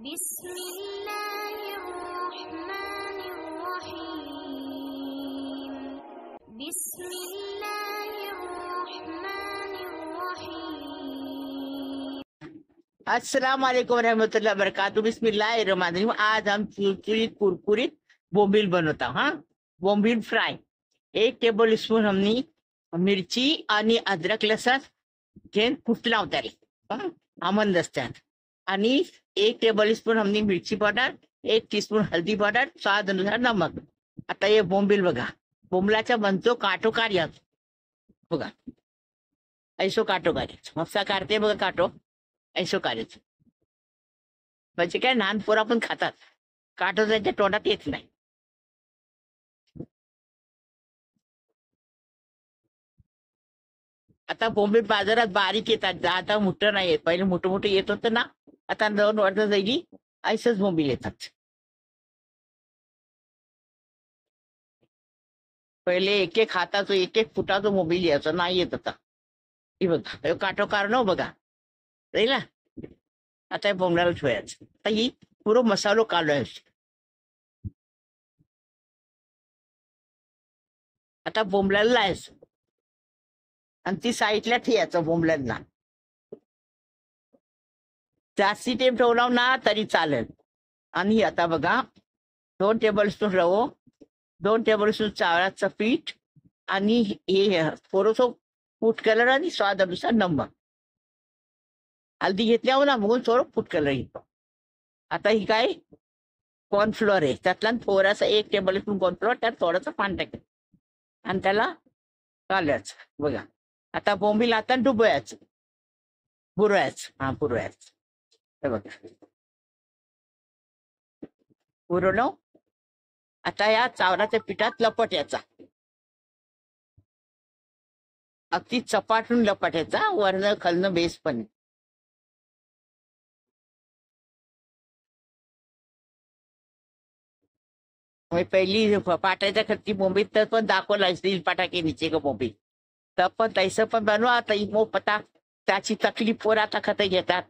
बिस्मिल्लाहिर्रहमानिर्रहीम। बिस्मिल्लाहिर्रहमानिर्रहीम। अस्सलाम वालेकुम रहमतुल्लाह बरकातहू। बिस्मिल्लाहिर्रहमानिर्रहीम। आज हम चुरचुरीत कुरकुरीत बोंबील बनवता। बोंबील फ्राय। 1 टेबल स्पून हमनी मिरची आणि अद्रक लसण घेऊन कुटला उतारी आमंद असतात आणि 1 टेबल स्पून हमनी मिरची पावडर, 1 टीस्पून हल्दी पावडर, स्वाद अनुसार नमक। आता हे बोंबील बघा, बोंबलाचा बनतो काटो कार्याच बघा, ऐसो काटो कार्याच मस्सा काढते बघा काटो, ऐसो कार्याच म्हणजे काय लहान पोरा पण खातात, काटो त्यांच्या तोंडात येत नाही। आता बोंबील बाजारात बारीक येतात, आता मोठं नाही येत, पहिले मोठं मोठं येत होतं ना, आता 2 वर्ष जाईली ऐसच बोंबील येतात। पहिले एक एक हाताचं एक एक फुटाचं बोंबील यायचं, नाही येत आता। हे बघा, हे काटो काढणं बघा जाईल ना। आता हे बोंबलाला ठेवायचं। आता ही पुरो मसालो काढलोय। आता बोंबलाला लावायचं आणि ती साईडला ठेवायचं बोंबलांना। जास्ती टाइम ठेवला ना तरी चालेल। आणि आता बघा 2 टेबलस्पून रवो, 2 टेबलस्पून चावळाचं पीठ आणि हे थोडंसं फूड कलर आणि स्वाद अनुसार नमक। हल्दी घेतल्यावर ना मग थोडं फूड कलर घेतो। आता ही काय कॉर्नफ्लोअर आहे, त्यातला थोडासा 1 टेबलस्पून कॉर्नफ्लोअर, त्यात थोडंसं पाणी टाकायचं आणि त्याला घालायचं बघा। आता बोंबील आता डुबवायचं, बुरवायचं, बुरवायचं हे बघा पुरवलं। आता या चावलाच्या पिठात लपटायचा, अगदी चपाटून लपटायचा, वरनं खालनं बेस पण। पहिली पाटाच्या खर्ची बोंबील तर पण दाखवला स्टील पाटाके नीचे का बोंबील, तर पण तैसं पण बनवा। आता ही मो पता त्याची तकलीफ पोर आता खाते घेतात,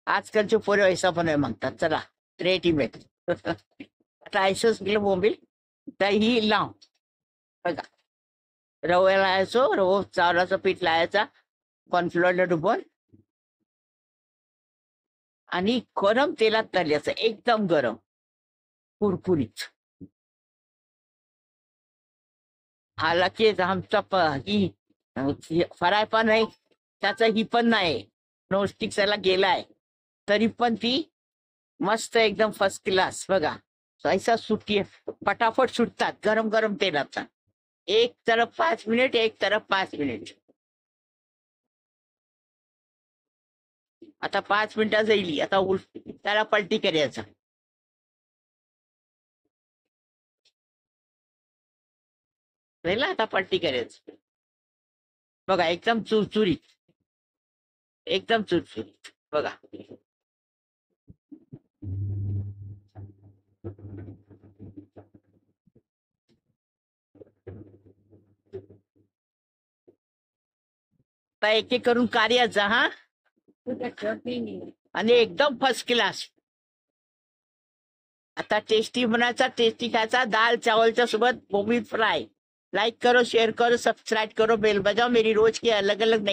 आजकालचे पोरे ऐसा पण म्हणतात चला रेडीमेड। आता ऐसंच गेलं बोंबील, तर ही लाव बघा। रवा लावायचो, रवो चावलाचं पीठ लावायचा कॉर्नफ्लोअरला डुबवून आणि गरम तेलात तळायचं, एकदम गरम कुरकुरीत। हालाकी आमचा ही फराय पण आहे, त्याचा ही पण नाही, नॉनस्टिक त्याला गेलाय, तरी पण ती मस्त एकदम फर्स्ट क्लास बघा। ऐसा सुटी फटाफट सुटतात गरम गरम तेलाचा। एक तरफ 5 मिनिट, एक तरफ 5 मिनिट। आता 5 मिनिटं जाईल, आता त्याला पलटी करायचा राहिला, आता पलटी करायचं बघा, एकदम चुरचुरीत, एकदम चुरचुरीत बघा। आता एक एक करून कार्याचा आणि एकदम फर्स्ट क्लास। आता टेस्टी बनायचा, टेस्टी खायचा दाल चावलच्या सोबत बोंबील फ्राय। लाइक करो, शेयर करो, सब्सक्राइब करो, बेल बजाओ। मेरी रोज की अलग अलग